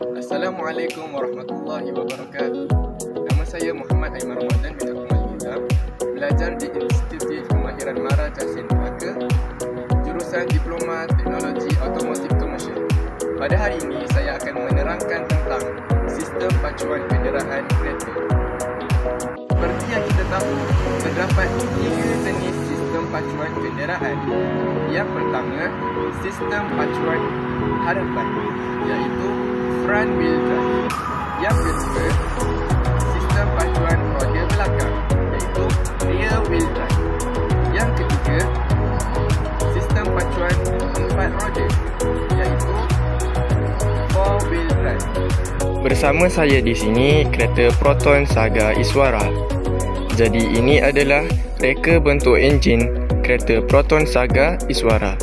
Assalamualaikum warahmatullahi wabarakatuh. Nama saya Muhammad Aiman Ramadan bin Akmal Nizam, belajar di Institut Kemahiran Mara Jasin Melaka, jurusan Diploma Teknologi Automotif Komersial. Pada hari ini saya akan menerangkan tentang sistem pacuan kenderaan kereta. Seperti yang kita tahu, terdapat 3 jenis sistem pacuan kenderaan. Yang pertama, sistem pacuan hadapan, iaitu front wheel drive. Yang kedua, sistem pacuan roda belakang, iaitu rear wheel drive. Yang ketiga, sistem pacuan 4 roda, iaitu four wheel drive. Bersama saya di sini kereta Proton Saga Iswara. Jadi ini adalah reka bentuk enjin kereta Proton Saga Iswara.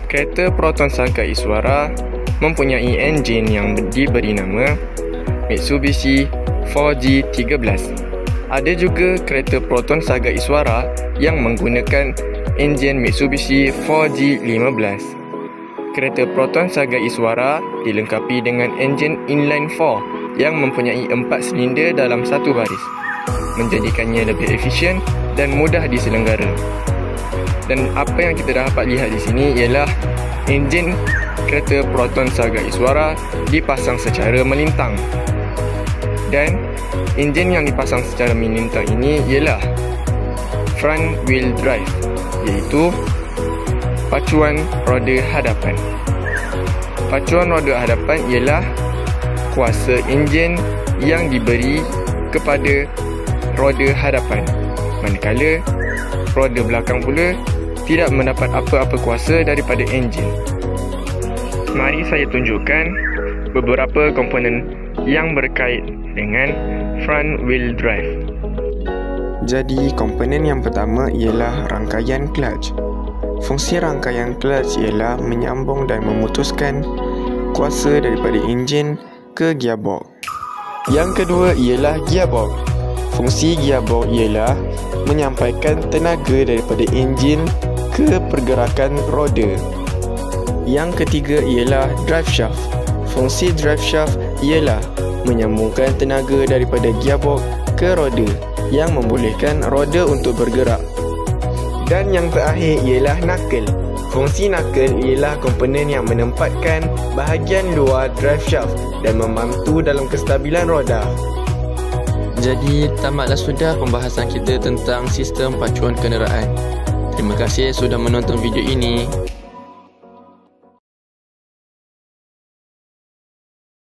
Kereta Proton Saga Iswara mempunyai enjin yang diberi nama Mitsubishi 4G13. Ada juga kereta Proton Saga Iswara yang menggunakan enjin Mitsubishi 4G15. Kereta Proton Saga Iswara dilengkapi dengan enjin inline 4 yang mempunyai 4 silinder dalam satu baris, menjadikannya lebih efisien dan mudah diselenggara. Dan apa yang kita dapat lihat di sini ialah enjin kereta Proton Saga Iswara dipasang secara melintang. Dan enjin yang dipasang secara melintang ini ialah front wheel drive, iaitu pacuan roda hadapan. Pacuan roda hadapan ialah kuasa enjin yang diberi kepada roda hadapan, manakala roda belakang pula tidak mendapat apa-apa kuasa daripada enjin. Mari saya tunjukkan beberapa komponen yang berkait dengan front wheel drive. Jadi komponen yang pertama ialah rangkaian clutch. Fungsi rangkaian clutch ialah menyambung dan memutuskan kuasa daripada enjin ke gearbox. Yang kedua ialah gearbox. Fungsi gearbox ialah menyampaikan tenaga daripada enjin ke pergerakan roda. Yang ketiga ialah drive shaft. Fungsi drive shaft ialah menyambungkan tenaga daripada gearbox ke roda yang membolehkan roda untuk bergerak. Dan yang terakhir ialah knuckle. Fungsi knuckle ialah komponen yang menempatkan bahagian luar drive shaft dan membantu dalam kestabilan roda. Jadi tamatlah sudah pembahasan kita tentang sistem pacuan kenderaan. Terima kasih sudah menonton video ini.